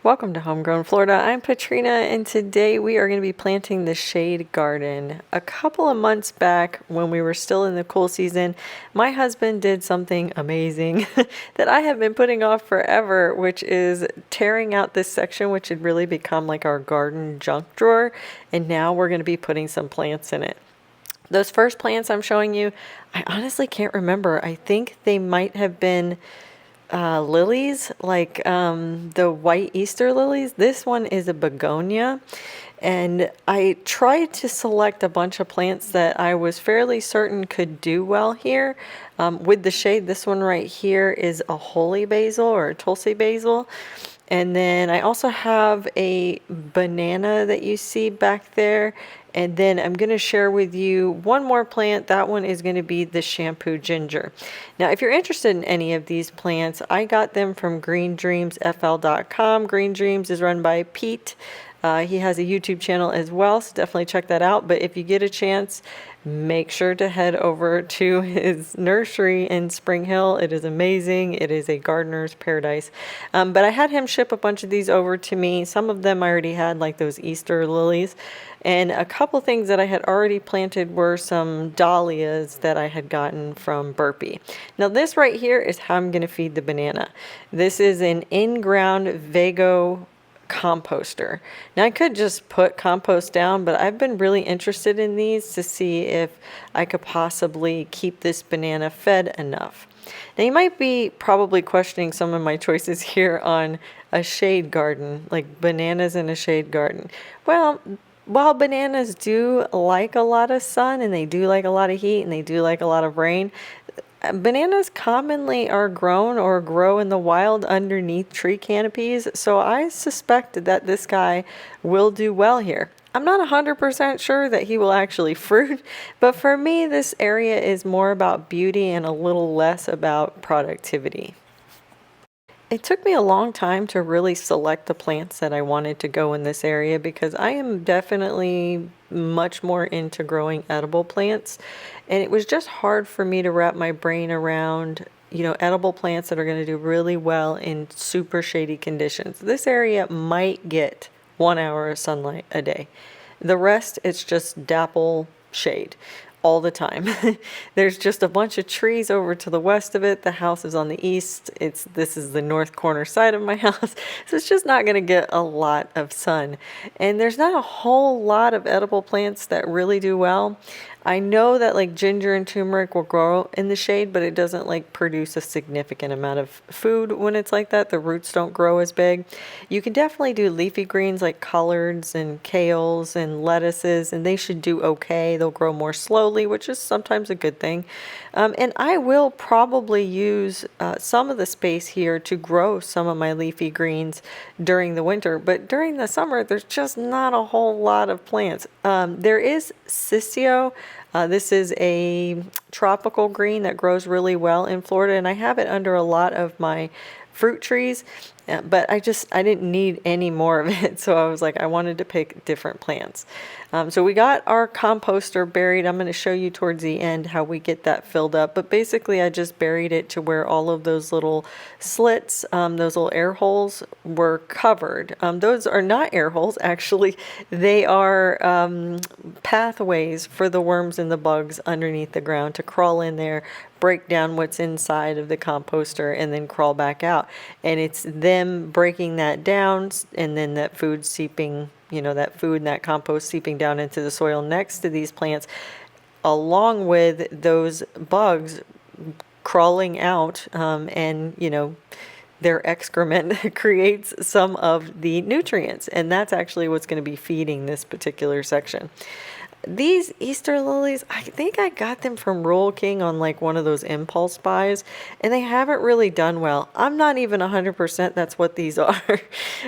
Welcome to Homegrown Florida. I'm Petrina, and today we are going to be planting the shade garden. A couple of months back, when we were still in the cool season, my husband did something amazing that I have been putting off forever, which is tearing out this section, which had really become like our garden junk drawer, and now we're going to be putting some plants in it. Those first plants I'm showing you, I honestly can't remember. I think they might have been lilies, like the white Easter lilies. This one is a begonia, and I tried to select a bunch of plants that I was fairly certain could do well here. With the shade, this one right here is a holy basil or Tulsi basil. And then I also have a banana that you see back there. And then I'm going to share with you one more plant. That one is going to be the Shampoo Ginger. Now, if you're interested in any of these plants, I got them from greendreamsfl.com. Green Dreams is run by Pete. He has a YouTube channel as well, so definitely check that out. But if you get a chance, make sure to head over to his nursery in Spring Hill. It is amazing. It is a gardener's paradise. But I had him ship a bunch of these over to me. Some of them I already had, like those Easter lilies. And a couple things that I had already planted were some dahlias that I had gotten from Burpee. Now this right here is how I'm going to feed the banana. This is an in-ground Vago composter. Now I could just put compost down, but I've been really interested in these to see if I could possibly keep this banana fed enough. Now you might be probably questioning some of my choices here on a shade garden, like bananas in a shade garden. Well, while bananas do like a lot of sun and they do like a lot of heat and they do like a lot of rain, bananas commonly are grown or grow in the wild underneath tree canopies, so I suspect that this guy will do well here. I'm not 100% sure that he will actually fruit, but for me this area is more about beauty and a little less about productivity. It took me a long time to really select the plants that I wanted to go in this area because I am definitely much more into growing edible plants, and it was just hard for me to wrap my brain around, edible plants that are going to do really well in super shady conditions. This area might get 1 hour of sunlight a day. The rest, it's just dapple shade all the time. There's just a bunch of trees over to the west of it. The house is on the east. This is the north corner side of my house. So it's just not going to get a lot of sun. And there's not a whole lot of edible plants that really do well. I know that like ginger and turmeric will grow in the shade, but it doesn't like produce a significant amount of food when it's like that. The roots don't grow as big. You can definitely do leafy greens like collards and kales and lettuces, and they should do okay. They'll grow more slowly, which is sometimes a good thing. And I will probably use some of the space here to grow some of my leafy greens during the winter, but during the summer, there's just not a whole lot of plants. There is Sisio. This is a tropical green that grows really well in Florida, and I have it under a lot of my fruit trees, but I didn't need any more of it, so I was like, I wanted to pick different plants. So we got our composter buried. I'm going to show you towards the end how we get that filled up, but basically I just buried it to where all of those little slits, those little air holes were covered. Those are not air holes, actually. They are pathways for the worms and the bugs underneath the ground to crawl in there, break down what's inside of the composter, and then crawl back out. And it's them breaking that down, and then that food seeping, that food and that compost seeping down into the soil next to these plants, along with those bugs crawling out, and their excrement creates some of the nutrients, and that's actually what's going to be feeding this particular section. These Easter lilies, I think I got them from Rural King on like one of those impulse buys, and they haven't really done well. I'm not even 100% that's what these are.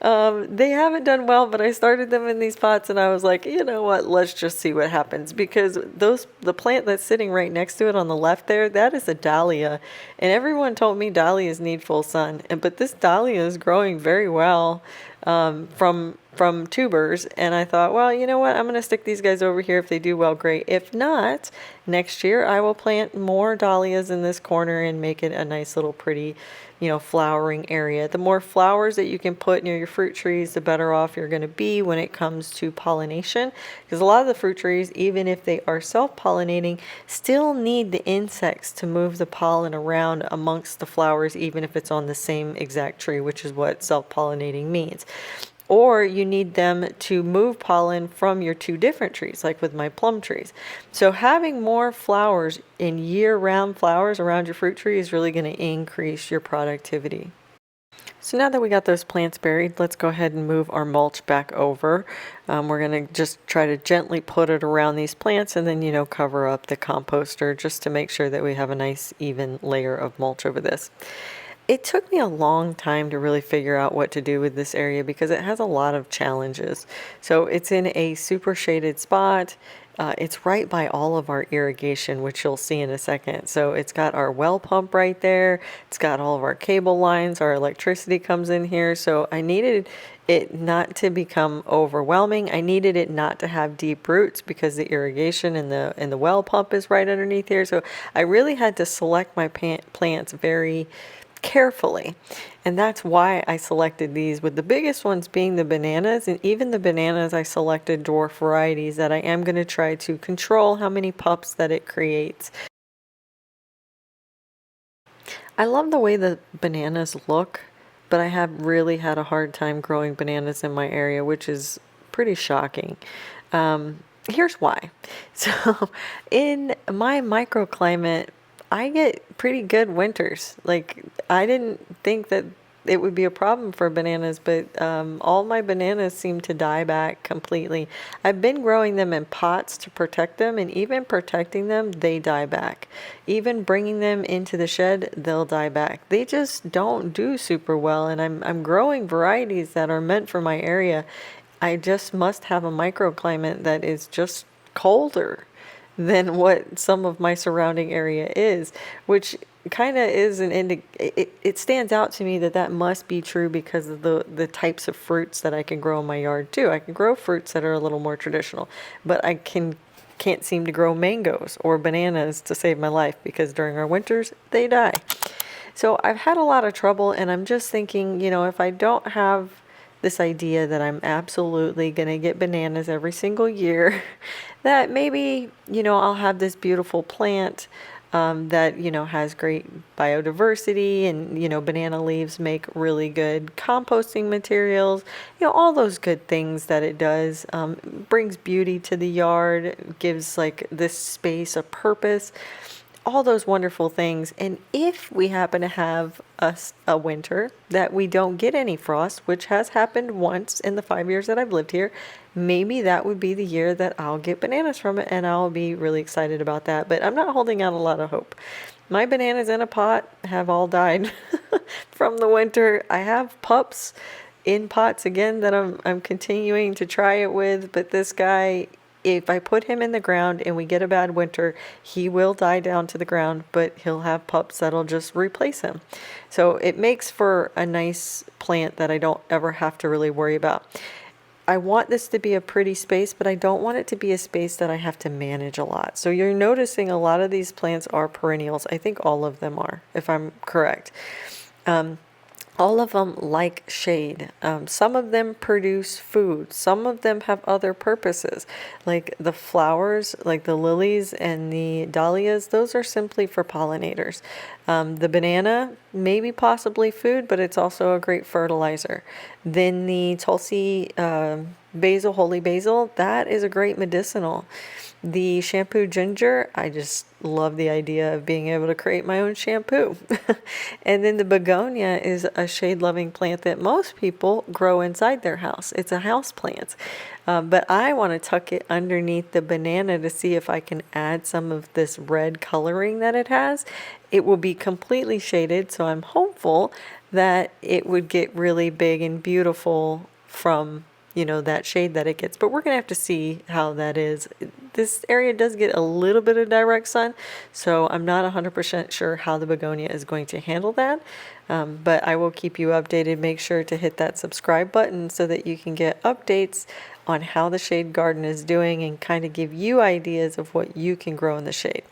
They haven't done well, but I started them in these pots and I was like, you know what, let's just see what happens, because the plant that's sitting right next to it on the left there, that is a dahlia, and everyone told me dahlias need full sun, but this dahlia is growing very well from tubers, and I thought, well, you know what, I'm going to stick these guys over here. If they do well, great. If not, next year I will plant more dahlias in this corner and make it a nice little pretty, flowering area. The more flowers that you can put near your fruit trees, the better off you're going to be when it comes to pollination. Because a lot of the fruit trees, even if they are self-pollinating, still need the insects to move the pollen around amongst the flowers, even if it's on the same exact tree, which is what self-pollinating means. Or you need them to move pollen from your two different trees, like with my plum trees. So having more flowers in year-round flowers around your fruit tree is really going to increase your productivity. So now that we got those plants buried, let's go ahead and move our mulch back over. We're going to just try to gently put it around these plants and then, cover up the composter just to make sure that we have a nice even layer of mulch over this. It took me a long time to really figure out what to do with this area because it has a lot of challenges. So it's in a super shaded spot. It's right by all of our irrigation, which you'll see in a second. So it's got our well pump right there. It's got all of our cable lines. Our electricity comes in here. So I needed it not to become overwhelming. I needed it not to have deep roots because the irrigation and the well pump is right underneath here. So I really had to select my plants very carefully, and that's why I selected these, with the biggest ones being the bananas. And even the bananas, I selected dwarf varieties that I am going to try to control how many pups that it creates. I love the way the bananas look, but I have really had a hard time growing bananas in my area, which is pretty shocking. Here's why. So in my microclimate, I get pretty good winters. Like, I didn't think that it would be a problem for bananas, but all my bananas seem to die back completely. I've been growing them in pots to protect them, and even protecting them, they die back. Even bringing them into the shed, they'll die back. They just don't do super well, and I'm growing varieties that are meant for my area. I just must have a microclimate that is just colder than what some of my surrounding area is, which kind of is it stands out to me that that must be true because of the types of fruits that I can grow in my yard too. I can grow fruits that are a little more traditional, but I can't seem to grow mangoes or bananas to save my life because during our winters they die. So I've had a lot of trouble, and I'm just thinking, if I don't have this idea that I'm absolutely going to get bananas every single year, that maybe, I'll have this beautiful plant that, has great biodiversity, and, banana leaves make really good composting materials, all those good things that it does. Brings beauty to the yard, gives like this space a purpose, all those wonderful things. And if we happen to have a winter that we don't get any frost, which has happened once in the 5 years that I've lived here, maybe that would be the year that I'll get bananas from it, and I'll be really excited about that. But I'm not holding out a lot of hope. My bananas in a pot have all died from the winter. I have pups in pots again that I'm continuing to try it with, but this guy, if I put him in the ground and we get a bad winter, he will die down to the ground, but he'll have pups that'll just replace him. So it makes for a nice plant that I don't ever have to really worry about. I want this to be a pretty space, but I don't want it to be a space that I have to manage a lot. So you're noticing a lot of these plants are perennials. I think all of them are, if I'm correct. All of them like shade. Some of them produce food. Some of them have other purposes. Like the flowers, like the lilies and the dahlias, those are simply for pollinators. The banana, maybe possibly food, but it's also a great fertilizer. Then the Tulsi basil, holy basil, that is a great medicinal. The shampoo ginger, I just love the idea of being able to create my own shampoo. And then the begonia is a shade-loving plant that most people grow inside their house. It's a house plant. But I want to tuck it underneath the banana to see if I can add some of this red coloring that it has. It will be completely shaded, so I'm hopeful that it would get really big and beautiful from that shade that it gets. But we're going to have to see how that is. this area does get a little bit of direct sun, so I'm not 100% sure how the begonia is going to handle that. But I will keep you updated. Make sure to hit that subscribe button so that you can get updates on how the shade garden is doing and kind of give you ideas of what you can grow in the shade.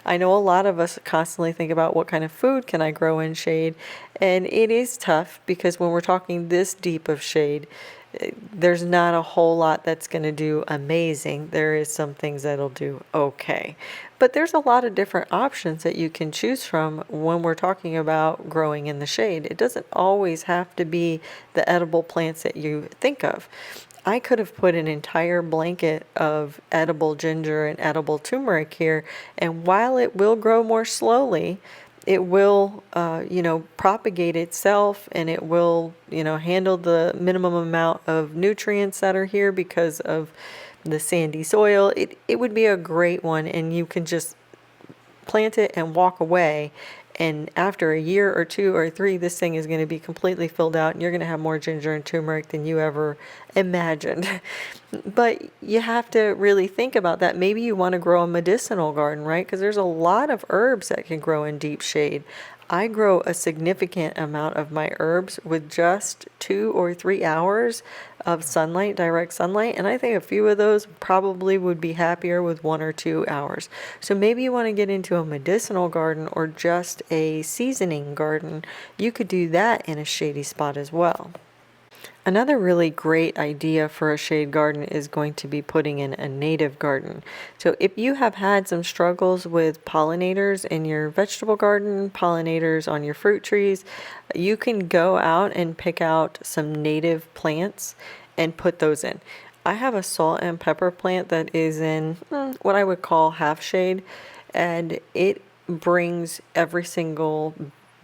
I know a lot of us constantly think about what kind of food can I grow in shade, and it is tough because when we're talking this deep of shade, there's not a whole lot that's going to do amazing. There is some things that'll do okay. But there's a lot of different options that you can choose from when we're talking about growing in the shade. It doesn't always have to be the edible plants that you think of. I could have put an entire blanket of edible ginger and edible turmeric here, and while it will grow more slowly, it will, propagate itself, and it will, handle the minimum amount of nutrients that are here because of the sandy soil. It would be a great one, and you can just plant it and walk away. And after a year or 2 or 3, this thing is going to be completely filled out, and you're going to have more ginger and turmeric than you ever imagined. But you have to really think about that. Maybe you want to grow a medicinal garden, right? Because there's a lot of herbs that can grow in deep shade. I grow a significant amount of my herbs with just 2 or 3 hours of sunlight, direct sunlight, and I think a few of those probably would be happier with 1 or 2 hours. So maybe you want to get into a medicinal garden or just a seasoning garden. You could do that in a shady spot as well. Another really great idea for a shade garden is going to be putting in a native garden. So if you have had some struggles with pollinators in your vegetable garden, pollinators on your fruit trees, you can go out and pick out some native plants and put those in. I have a salt and pepper plant that is in what I would call half shade, and it brings every single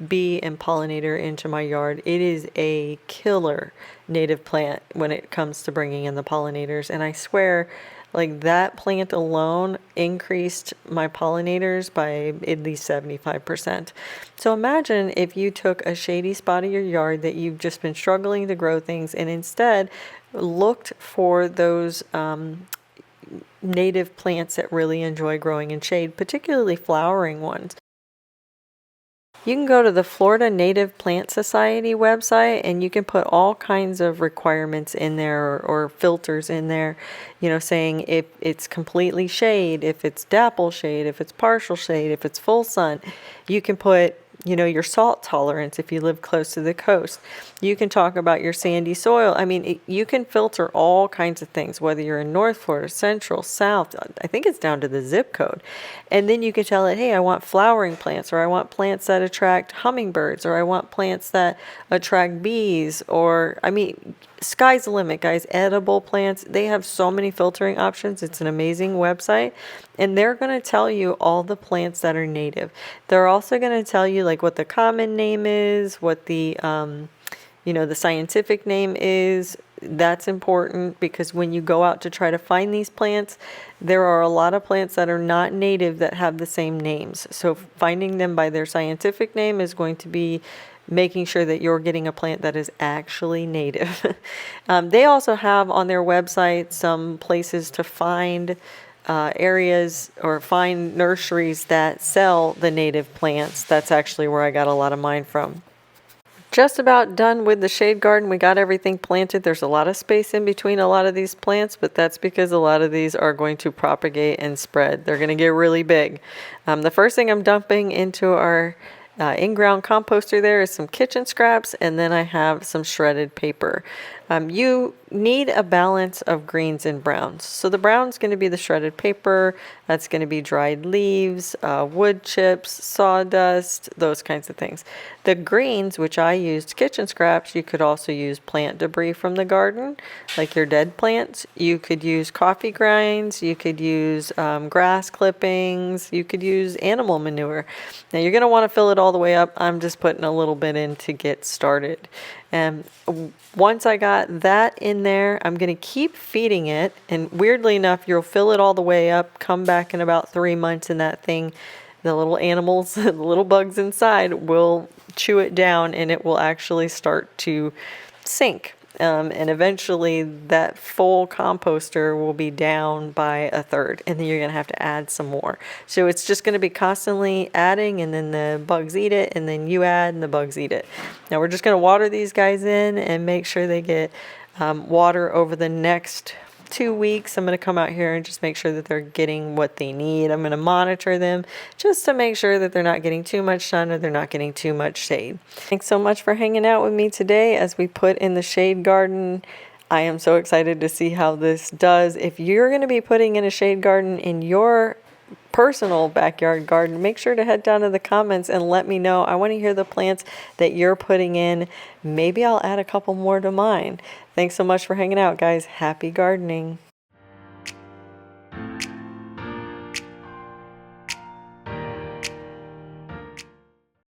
bee and pollinator into my yard. It is a killer native plant when it comes to bringing in the pollinators, and I swear, like, that plant alone increased my pollinators by at least 75%. So imagine if you took a shady spot of your yard that you've just been struggling to grow things and instead looked for those native plants that really enjoy growing in shade, particularly flowering ones. You can go to the Florida Native Plant Society website, and you can put all kinds of requirements in there, or filters in there, saying if it's completely shade, if it's dapple shade, if it's partial shade, if it's full sun. You can put your salt tolerance if you live close to the coast. You can talk about your sandy soil. I mean, you can filter all kinds of things, whether you're in North Florida, Central, South. I think it's down to the zip code. And then you can tell it, hey, I want flowering plants, or I want plants that attract hummingbirds, or I want plants that attract bees, or, sky's the limit, guys. Edible plants, they have so many filtering options. It's an amazing website. And they're going to tell you all the plants that are native. They're also going to tell you like what the common name is, what the the scientific name is. That's important because when you go out to try to find these plants, there are a lot of plants that are not native that have the same names. So finding them by their scientific name is going to be making sure that you're getting a plant that is actually native. They also have on their website some places to find areas or find nurseries that sell the native plants. That's actually where I got a lot of mine from. Just about done with the shade garden. We got everything planted. There's a lot of space in between a lot of these plants, but that's because a lot of these are going to propagate and spread. They're going to get really big. The first thing I'm dumping into our in-ground composter there is some kitchen scraps, and then I have some shredded paper. You need a balance of greens and browns. So the brown's going to be the shredded paper. That's going to be dried leaves, wood chips, sawdust, those kinds of things. The greens, which I used kitchen scraps, you could also use plant debris from the garden, like your dead plants. You could use coffee grinds. You could use grass clippings. You could use animal manure. Now you're going to want to fill it all the way up. I'm just putting a little bit in to get started. And once I got that in there, I'm going to keep feeding it. And weirdly enough, you'll fill it all the way up, come back in about 3 months, and that thing, the little animals, the little bugs inside will chew it down, and it will actually start to sink. And eventually that full composter will be down by a third, and then you're going to have to add some more. So it's just going to be constantly adding, and then the bugs eat it, and then you add and the bugs eat it. Now we're just going to water these guys in and make sure they get water over the next 2 weeks. I'm going to come out here and just make sure that they're getting what they need. I'm going to monitor them just to make sure that they're not getting too much sun or they're not getting too much shade. Thanks so much for hanging out with me today as we put in the shade garden. I am so excited to see how this does. If you're going to be putting in a shade garden in your personal backyard garden, make sure to head down to the comments and let me know. I want to hear the plants that you're putting in. Maybe I'll add a couple more to mine. Thanks so much for hanging out, guys. Happy gardening.